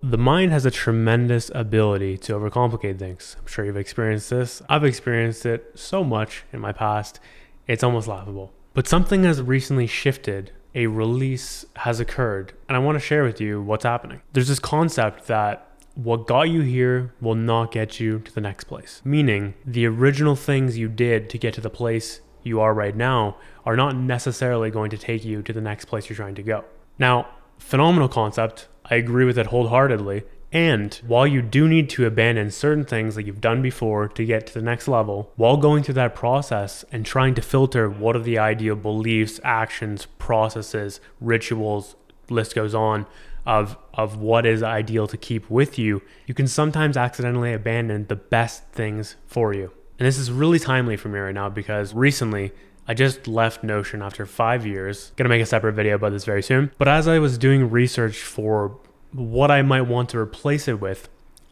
The mind has a tremendous ability to overcomplicate things. I'm sure you've experienced this. I've experienced it so much in my past, it's almost laughable. But something has recently shifted. A release has occurred, and I want to share with you what's happening. There's this concept that what got you here will not get you to the next place. Meaning, the original things you did to get to the place you are right now are not necessarily going to take you to the next place you're trying to go. Now, phenomenal concept. I agree with it wholeheartedly. And while you do need to abandon certain things that you've done before to get to the next level, while going through that process and trying to filter what are the ideal beliefs, actions, processes, rituals, list goes on, of what is ideal to keep with you, you can sometimes accidentally abandon the best things for you. And this is really timely for me right now because recently I just left Notion after 5 years. Gonna make a separate video about this very soon. But as I was doing research for what I might want to replace it with,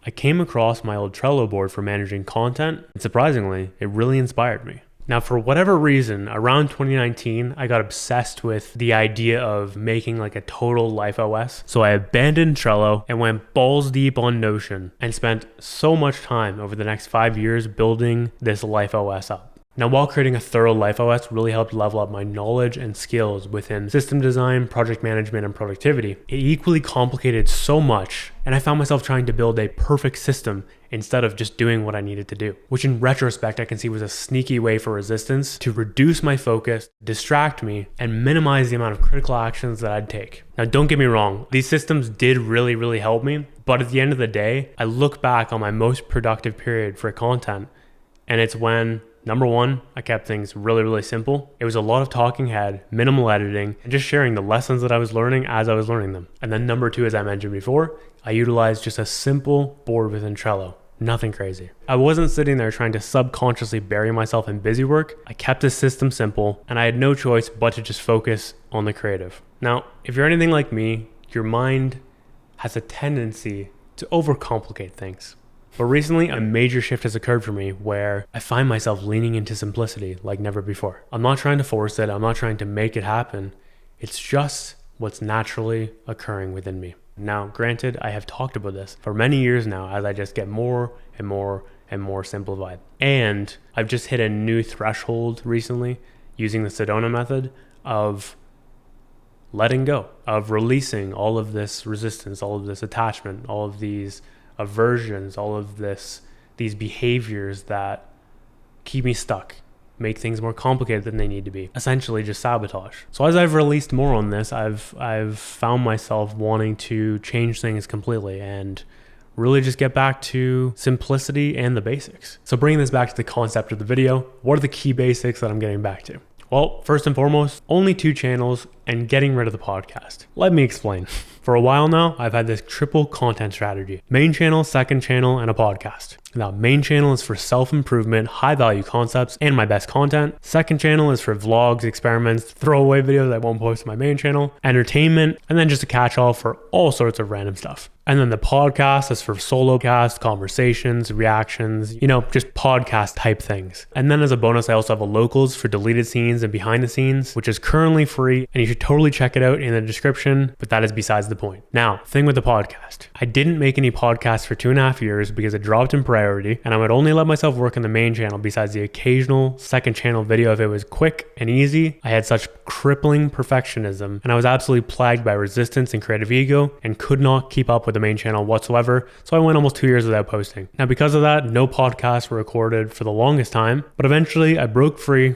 I came across my old Trello board for managing content. And surprisingly, it really inspired me. Now, for whatever reason, around 2019, I got obsessed with the idea of making like a total life OS. So I abandoned Trello and went balls deep on Notion and spent so much time over the next 5 years building this life OS up. Now, while creating a thorough life OS really helped level up my knowledge and skills within system design, project management, and productivity, it equally complicated so much, and I found myself trying to build a perfect system instead of just doing what I needed to do, which in retrospect I can see was a sneaky way for resistance to reduce my focus, distract me, and minimize the amount of critical actions that I'd take. Now, don't get me wrong, these systems did really help me, but at the end of the day, I look back on my most productive period for content, and it's when number one, I kept things really simple. It was a lot of talking head, minimal editing, and just sharing the lessons that I was learning as I was learning them. And then number two, as I mentioned before, I utilized just a simple board within Trello. Nothing crazy. I wasn't sitting there trying to subconsciously bury myself in busy work. I kept the system simple, and I had no choice but to just focus on the creative. Now, if you're anything like me, your mind has a tendency to overcomplicate things. But recently, a major shift has occurred for me where I find myself leaning into simplicity like never before. I'm not trying to force it. I'm not trying to make it happen. It's just what's naturally occurring within me. Now, granted, I have talked about this for many years now as I just get more and more simplified. And I've just hit a new threshold recently using the Sedona method of letting go, of releasing all of this resistance, all of this attachment, all of these aversions, all of these behaviors that keep me stuck, make things more complicated than they need to be, essentially just sabotage. So as I've released more on this, I've found myself wanting to change things completely and really just get back to simplicity and the basics. So bringing this back to the concept of the video, what are the key basics that I'm getting back to? Well, first and foremost, only 2 channels and getting rid of the podcast. Let me explain. For a while now, I've had this triple content strategy: main channel, second channel, and a podcast. Now, main channel is for self-improvement, high-value concepts, and my best content. Second channel is for vlogs, experiments, throwaway videos I won't post on my main channel, entertainment, and then just a catch-all for all sorts of random stuff. And then the podcast is for solo cast, conversations, reactions, just podcast type things. And then as a bonus, I also have a locals for deleted scenes and behind the scenes, which is currently free, and you should totally check it out in the description, but that is besides the point. Now, thing with the podcast. I didn't make any podcasts for 2.5 years because it dropped in priority, and I would only let myself work on the main channel besides the occasional second channel video if it was quick and easy. I had such crippling perfectionism, and I was absolutely plagued by resistance and creative ego and could not keep up with the main channel whatsoever. So I went almost 2 years without posting. Now, because of that, no podcasts were recorded for the longest time, but eventually I broke free,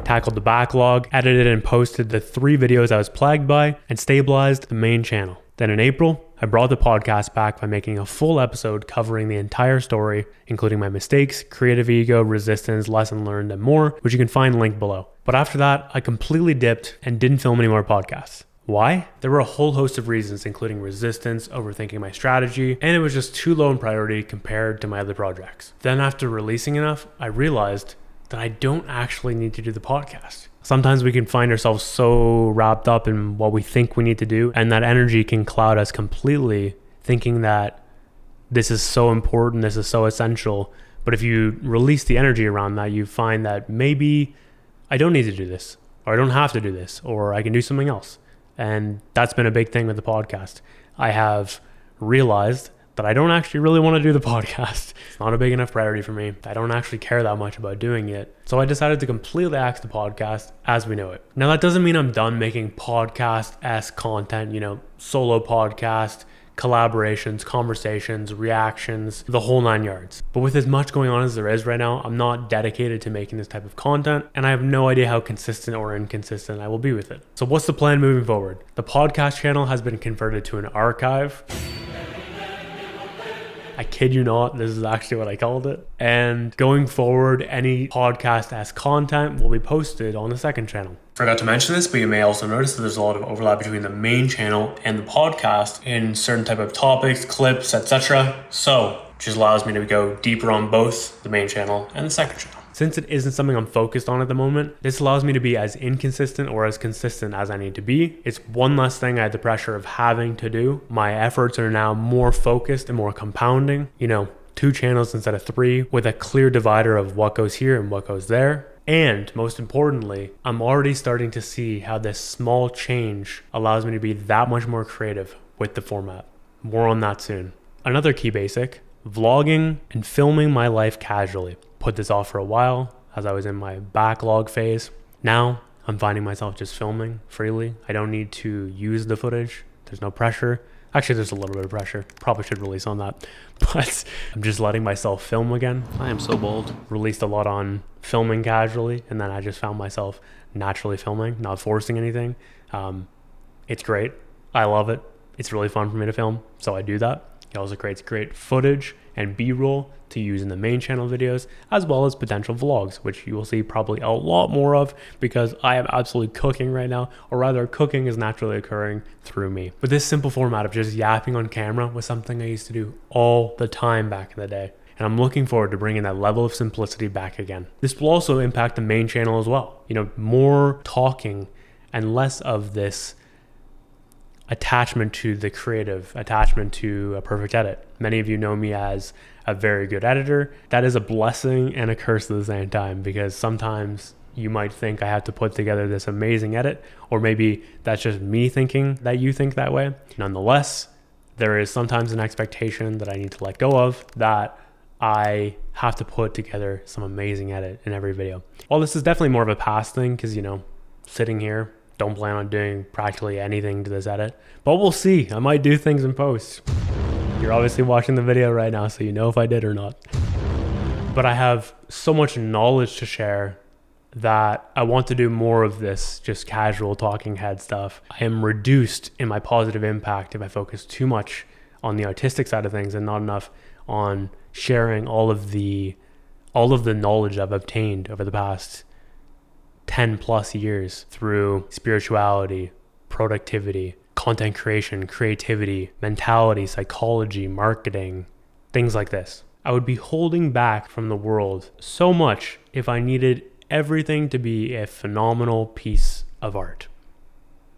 tackled the backlog, edited and posted the 3 videos I was plagued by, and stabilized the main channel. Then in April, I brought the podcast back by making a full episode covering the entire story, including my mistakes, creative ego, resistance, lesson learned, and more, which you can find linked below. But after that, I completely dipped and didn't film any more podcasts. Why? There were a whole host of reasons, including resistance, overthinking my strategy, and it was just too low in priority compared to my other projects. Then after releasing enough, I realized that I don't actually need to do the podcast. Sometimes we can find ourselves so wrapped up in what we think we need to do, and that energy can cloud us completely, thinking that this is so important, this is so essential. But if you release the energy around that, you find that maybe I don't need to do this, or I don't have to do this, or I can do something else. And that's been a big thing with the podcast. I have realized that I don't actually really want to do the podcast. It's not a big enough priority for me. I don't actually care that much about doing it. So I decided to completely axe the podcast as we know it. Now that doesn't mean I'm done making podcast-esque content, solo podcast, collaborations, conversations, reactions, the whole 9 yards. But with as much going on as there is right now, I'm not dedicated to making this type of content, and I have no idea how consistent or inconsistent I will be with it. So what's the plan moving forward? The podcast channel has been converted to an archive. I kid you not, this is actually what I called it. And going forward, any podcast-esque content will be posted on the second channel. Forgot to mention this, but you may also notice that there's a lot of overlap between the main channel and the podcast in certain type of topics, clips, etc. So it just allows me to go deeper on both the main channel and the second channel. Since it isn't something I'm focused on at the moment, this allows me to be as inconsistent or as consistent as I need to be. It's one less thing I had the pressure of having to do. My efforts are now more focused and more compounding. 2 channels instead of 3 with a clear divider of what goes here and what goes there. And most importantly, I'm already starting to see how this small change allows me to be that much more creative with the format. More on that soon. Another key basic, vlogging and filming my life casually. Put this off for a while as I was in my backlog phase. Now I'm finding myself just filming freely. I don't need to use the footage. There's no pressure. Actually, there's a little bit of pressure. Probably should release on that. But I'm just letting myself film again. I am so bold. Released a lot on filming casually, and then I just found myself naturally filming, not forcing anything. It's great. I love it. It's really fun for me to film, so I do that. It also creates great footage and B-roll to use in the main channel videos, as well as potential vlogs, which you will see probably a lot more of because I am absolutely cooking right now, or rather cooking is naturally occurring through me. But this simple format of just yapping on camera was something I used to do all the time back in the day. And I'm looking forward to bringing that level of simplicity back again. This will also impact the main channel as well. More talking and less of this attachment to the creative, attachment to a perfect edit. Many of you know me as a very good editor. That is a blessing and a curse at the same time, because sometimes you might think I have to put together this amazing edit, or maybe that's just me thinking that you think that way. Nonetheless, there is sometimes an expectation that I need to let go of, that I have to put together some amazing edit in every video. While this is definitely more of a past thing, because sitting here, don't plan on doing practically anything to this edit, but we'll see. I might do things in post. You're obviously watching the video right now, so you know if I did or not. But I have so much knowledge to share that I want to do more of this just casual talking head stuff. I am reduced in my positive impact if I focus too much on the artistic side of things and not enough on sharing all of the knowledge I've obtained over the past 10 plus years through spirituality, productivity, content creation, creativity, mentality, psychology, marketing, things like this. I would be holding back from the world so much if I needed everything to be a phenomenal piece of art.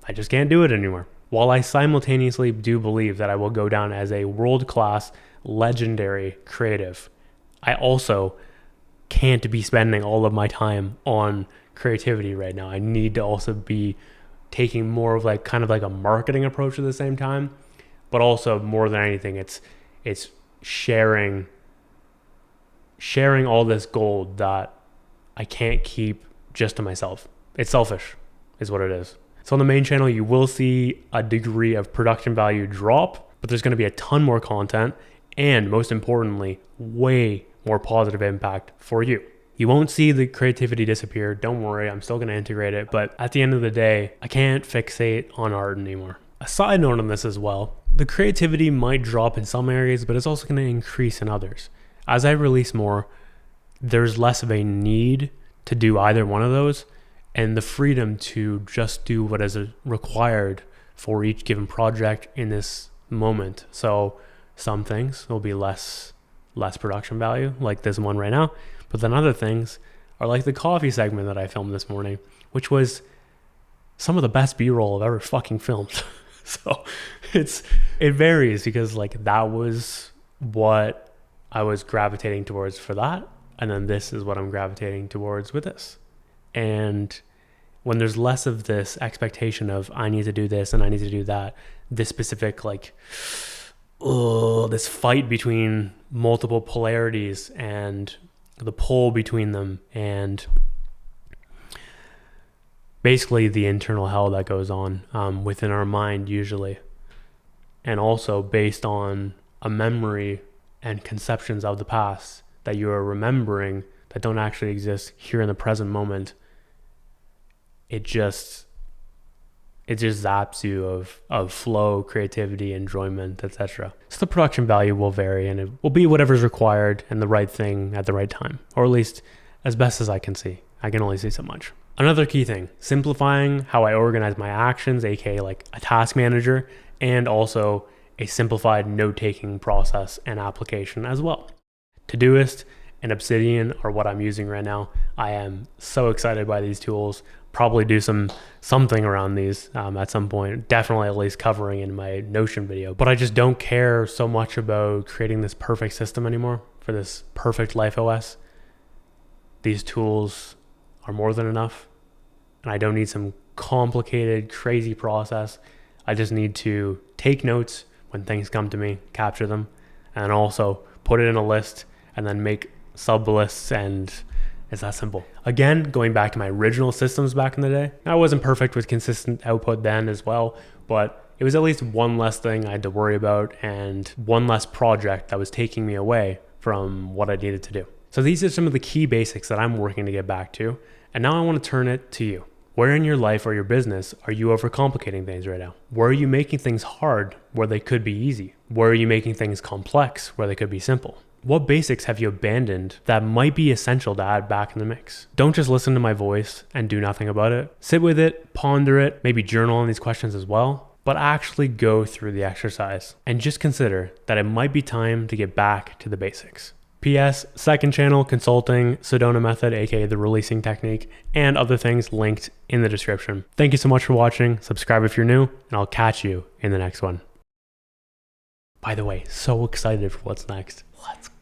I just can't do it anymore. While I simultaneously do believe that I will go down as a world-class, legendary creative, I also can't be spending all of my time on creativity right now. I need to also be taking more of kind of a marketing approach at the same time, but also more than anything, it's sharing all this gold that I can't keep just to myself. It's selfish is what it is. So on the main channel, you will see a degree of production value drop, but there's going to be a ton more content and, most importantly, way more positive impact for you. You won't see the creativity disappear. Don't worry, I'm still going to integrate it. But at the end of the day, I can't fixate on art anymore. A side note on this as well, the creativity might drop in some areas, but it's also going to increase in others. As I release more, there's less of a need to do either one of those, and the freedom to just do what is required for each given project in this moment. So some things will be less production value, like this one right now. But then other things are like the coffee segment that I filmed this morning, which was some of the best B-roll I've ever fucking filmed. So it varies, because that was what I was gravitating towards for that. And then this is what I'm gravitating towards with this. And when there's less of this expectation of I need to do this and I need to do that, this specific like, oh, this fight between multiple polarities and the pull between them, and basically the internal hell that goes on within our mind usually, and also based on a memory and conceptions of the past that you are remembering that don't actually exist here in the present moment. It just zaps you of flow, creativity, enjoyment, etc. So the production value will vary, and it will be whatever's required and the right thing at the right time, or at least as best as I can see. I can only see so much. Another key thing, simplifying how I organize my actions, aka like a task manager, and also a simplified note-taking process and application as well. Todoist and Obsidian are what I'm using right now. I am so excited by these tools. Probably do something around these at some point, definitely at least covering in my Notion video. But I just don't care so much about creating this perfect system anymore for this perfect life OS. These tools are more than enough, and I don't need some complicated, crazy process. I just need to take notes when things come to me, capture them, and also put it in a list and then make sub lists, and it's that simple. Again, going back to my original systems back in the day, I wasn't perfect with consistent output then as well, but it was at least one less thing I had to worry about and one less project that was taking me away from what I needed to do. So these are some of the key basics that I'm working to get back to. And now I want to turn it to you. Where in your life or your business are you overcomplicating things right now? Where are you making things hard where they could be easy? Where are you making things complex where they could be simple? What basics have you abandoned that might be essential to add back in the mix? Don't just listen to my voice and do nothing about it. Sit with it, ponder it, maybe journal on these questions as well, but actually go through the exercise and just consider that it might be time to get back to the basics. PS, second channel, consulting, Sedona method, aka the releasing technique, and other things linked in the description. Thank you so much for watching. Subscribe if you're new, and I'll catch you in the next one. By the way, so excited for what's next. Let's go.